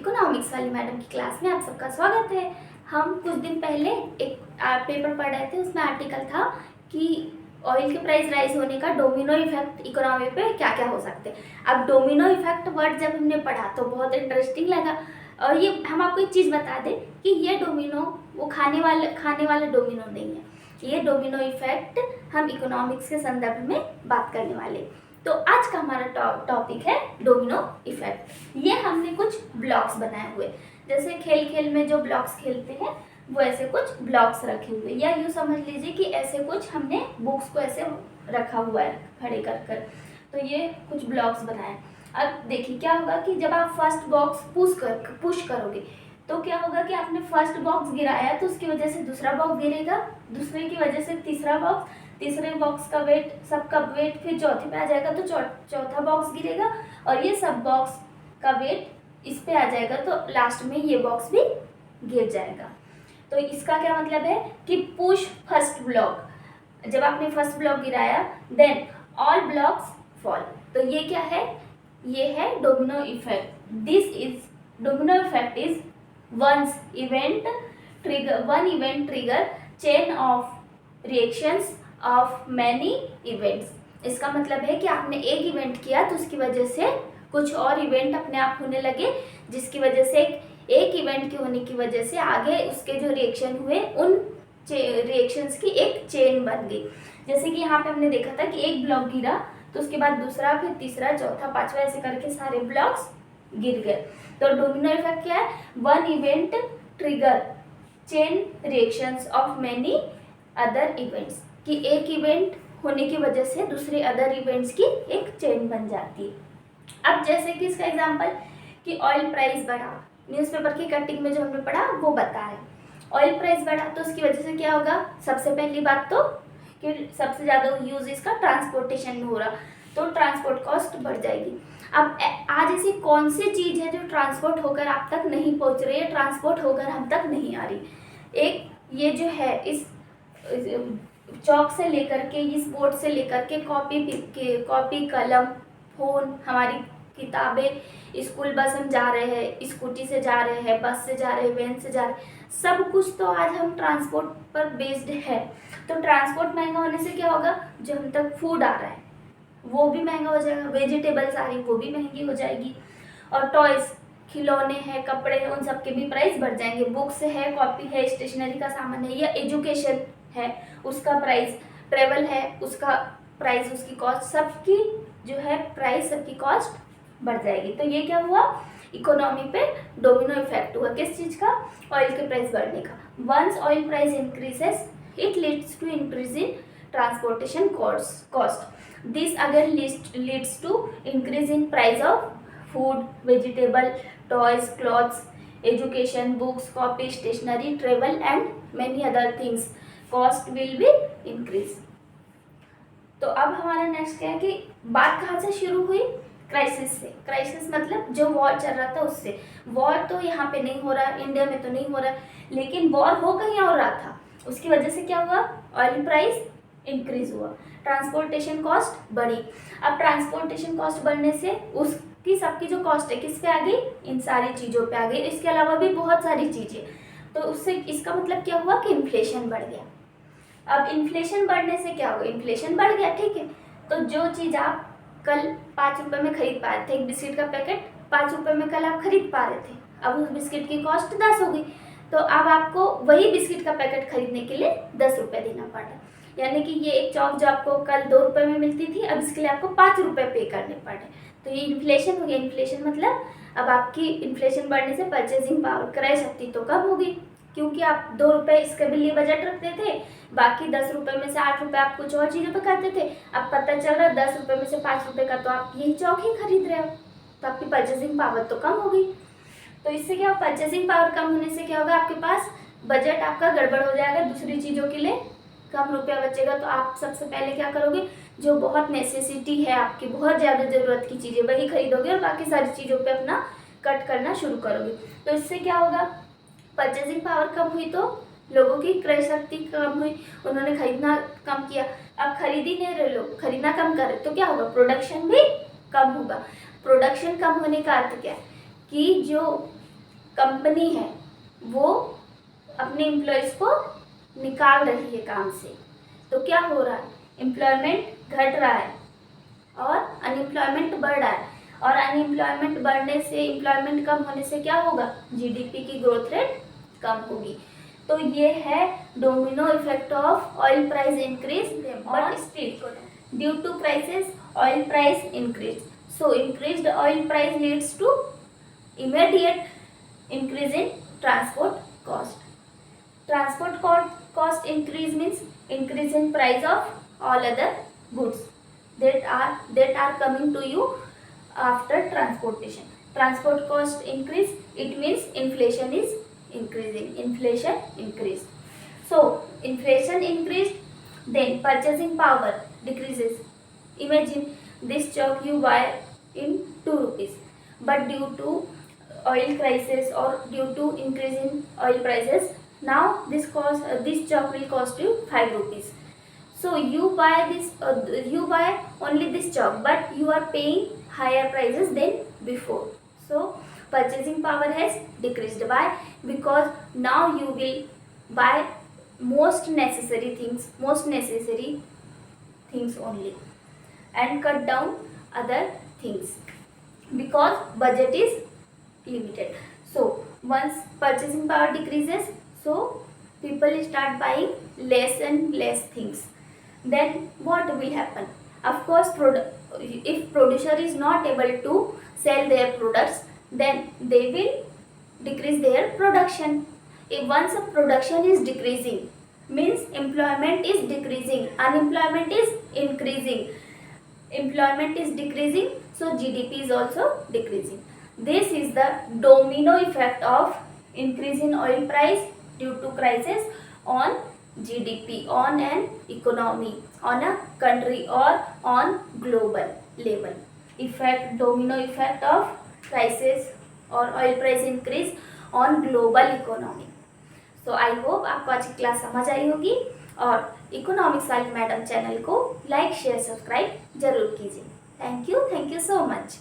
Economics वाली madam की class में आप सबका स्वागत है। हम कुछ दिन पहले एक पेपर पढ़ रहे थे, उसमें आर्टिकल था कि ऑयल के प्राइस राइज होने का डोमिनो इफेक्ट इकोनॉमी पे क्या क्या हो सकते हैं। अब डोमिनो इफेक्ट वर्ड जब हमने पढ़ा तो बहुत इंटरेस्टिंग लगा। और ये हम आपको एक चीज़ बता दें कि ये डोमिनो वो खाने वाला डोमिनो नहीं है, ये डोमिनो इफेक्ट हम इकोनॉमिक्स के संदर्भ में बात करने वाले। तो आज का हमारा टॉपिक है डोमिनो इफेक्ट। ये हमने कुछ ब्लॉक्स बनाए हुए, जैसे खेल खेल में जो ब्लॉक्स खेलते हैं वो ऐसे कुछ ब्लॉक्स रखे हुए, या यूँ समझ लीजिए कि ऐसे कुछ हमने बुक्स को ऐसे रखा हुआ है खड़े कर कर। तो ये कुछ ब्लॉक्स बनाए। अब देखिए क्या होगा कि जब आप फर्स्ट बॉक्स पुश करोगे तो क्या होगा कि आपने फर्स्ट बॉक्स गिराया तो उसकी वजह से दूसरा बॉक्स गिरेगा, दूसरे की वजह से तीसरा बॉक्स, तीसरे बॉक्स का वेट, सबका वेट फिर चौथे पे आ जाएगा तो चौथा बॉक्स गिरेगा, और ये सब बॉक्स का वेट इस पे आ जाएगा तो लास्ट में ये बॉक्स भी गिर जाएगा। तो इसका क्या मतलब है कि पुश फर्स्ट ब्लॉक, जब आपने फर्स्ट ब्लॉक गिराया देन ऑल ब्लॉक्स फॉल। तो ये क्या है, ये है domino effect. This is domino effect is one event trigger chain of reactions of many events. इसका मतलब है कि आपने एक इवेंट किया तो उसकी वजह से कुछ और इवेंट अपने आप होने लगे, जिसकी वजह से एक इवेंट के होने की वजह से आगे उसके जो रिएक्शन हुए उन रिएक्शंस की एक चेन बन गई। जैसे कि यहाँ पे हमने देखा था कि एक ब्लॉक गिरा तो उसके बाद दूसरा, फिर तीसरा, चौथा, पांचवा, ऐसे करके सारे ब्लॉक्स गिर गए। तो डोमिनो इफेक्ट क्या है, one event trigger chain reactions of many other events, कि एक इवेंट होने की वजह से दूसरे अदर इवेंट्स की एक चेन बन जाती है। अब जैसे कि इसका एग्जांपल कि ऑयल प्राइस बढ़ा, न्यूज़पेपर की कटिंग में जो हमने पढ़ा वो बता है। ऑयल प्राइस बढ़ा तो उसकी वजह से क्या होगा, सबसे पहली बात तो कि सबसे ज़्यादा यूज इसका ट्रांसपोर्टेशन में हो रहा, तो ट्रांसपोर्ट कॉस्ट बढ़ जाएगी। अब आज ऐसी कौन सी चीज़ है जो ट्रांसपोर्ट होकर आप तक नहीं पहुंच रही है, ट्रांसपोर्ट होकर हम तक नहीं आ रही। एक ये जो है, इस चौक से लेकर के, इस बोर्ड से लेकर के कॉपी कलम, फोन, हमारी किताबें, स्कूल बस हम जा रहे हैं, स्कूटी से जा रहे हैं, बस से जा रहे हैं, वैन से जा रहे हैं, सब कुछ तो आज हम ट्रांसपोर्ट पर बेस्ड है। तो ट्रांसपोर्ट महंगा होने से क्या होगा, जो हम तक फूड आ रहा है वो भी महंगा हो जाएगा, वेजिटेबल्स आ रही वो भी महंगी हो जाएगी, और टॉयज, खिलौने हैं, कपड़े हैं, उन सब के भी प्राइस बढ़ जाएंगे। बुक्स है, कॉपी है, स्टेशनरी का सामान है, या एजुकेशन है उसका प्राइस, ट्रेवल है उसका प्राइस, उसकी कॉस्ट, सबकी जो है प्राइस, सबकी कॉस्ट बढ़ जाएगी। तो ये क्या हुआ, इकोनॉमी पे डोमिनो इफेक्ट हुआ। किस चीज़ का, ऑयल के प्राइस बढ़ने का। Once oil price increases it leads to increase in transportation cost. This again leads to increase in price of food, vegetable, toys, clothes, education, books, copy, stationery, travel and many other things. Cost will be increase. तो अब हमारा next क्या है कि बात कहाँ से शुरू हुई, क्राइसिस से। क्राइसिस मतलब जो वॉर चल रहा था उससे। वॉर तो यहाँ पे नहीं हो रहा, इंडिया में तो नहीं हो रहा, लेकिन वॉर हो कहीं और रहा था, उसकी वजह से क्या हुआ, ऑयल प्राइस इंक्रीज हुआ, ट्रांसपोर्टेशन कॉस्ट बढ़ी। अब ट्रांसपोर्टेशन कॉस्ट बढ़ने से उसकी सबकी जो कॉस्ट है किस पे आ गई, इन सारी चीज़ों पे आ गई। इसके अलावा भी बहुत सारी चीज़ें, तो उससे इसका मतलब क्या हुआ कि इन्फ्लेशन बढ़ गया। अब इन्फ्लेशन बढ़ने से क्या होगा, इन्फ्लेशन बढ़ गया, ठीक है। तो जो चीज़ आप कल 5 रुपये में खरीद पा रहे थे, एक बिस्किट का पैकेट 5 रुपये में कल आप खरीद पा रहे थे, अब उस बिस्किट की कॉस्ट 10 हो गई, तो अब आपको वही बिस्किट का पैकेट खरीदने के लिए 10 रुपये देना पड़ रहा है। यानी कि ये एक चॉक जो आपको कल 2 रुपये में मिलती थी, अब इसके लिए आपको 5 रुपये पे करने पड़ रहे। तो ये इन्फ्लेशन हो गया। इन्फ्लेशन मतलब अब आपकी इन्फ्लेशन बढ़ने से परचेजिंग पावर, क्रय शक्ति तो कम होगी, क्योंकि आप 2 रुपये इसके भी लिए बजट रखते थे, बाकी 10 रुपये में से 8 रुपये आप कुछ और चीज़ों पे करते थे। अब पता चल रहा है 10 रुपये में से 5 रुपये का तो आप यही चौक ही खरीद रहे हो, तो आपकी परचेजिंग पावर तो कम हो गई। तो इससे क्या, परचेजिंग पावर कम होने से क्या होगा, आपके पास बजट आपका गड़बड़ हो जाएगा, दूसरी चीज़ों के लिए कम रुपया बचेगा। तो आप सबसे पहले क्या करोगे, जो बहुत नेसेसिटी है आपकी, बहुत ज़्यादा ज़रूरत की चीज़ें वही खरीदोगे, और बाकी सारी चीज़ों पर अपना कट करना शुरू करोगे। तो इससे क्या होगा, परचेजिंग पावर कम हुई तो लोगों की क्रय शक्ति कम हुई, उन्होंने खरीदना कम किया। अब खरीद ही नहीं रहे लोग, खरीदना कम कर रहे, तो क्या होगा, प्रोडक्शन भी कम होगा। प्रोडक्शन कम होने का अर्थ क्या है कि जो कंपनी है वो अपने एम्प्लॉयज़ को निकाल रही है काम से, तो क्या हो रहा है, एम्प्लॉयमेंट घट रहा है और अनएम्प्लॉयमेंट बढ़ रहा है, और अनएम्प्लॉयमेंट बढ़ने से, एम्प्लॉयमेंट कम होने से क्या होगा, जीडीपी की ग्रोथ रेट कम होगी। तो ये है domino effect of oil price increase, but still due to crisis oil price increase. So increased oil price leads to immediate increase in transport cost. Transport cost increase means increase in price of all other goods that are coming to you after transportation. Transport cost increase, it means inflation is increasing. Inflation increased. So inflation increased, then purchasing power decreases. Imagine this chalk you buy in 2 rupees, but due to oil crisis or due to increase in oil prices, now this chalk will cost you 5 rupees. So you buy only this chalk, but you are paying higher prices than before. So purchasing power has decreased. Why? Because now you will buy most necessary things only, and cut down other things because budget is limited. So once purchasing power decreases, so people start buying less and less things. Then what will happen? Of course, if producer is not able to sell their products, then they will decrease their production. If once a production is decreasing, means employment is decreasing, unemployment is increasing. Employment is decreasing, so GDP is also decreasing. This is the domino effect of increase in oil price due to crisis on GDP, on an economy, on a country, or on global level. Effect, domino effect of crisis or oil price increase on global economy. So I hope आपको आज की class समझ आई होगी, और economics वाली madam channel को like share subscribe जरूर कीजिए। Thank you so much.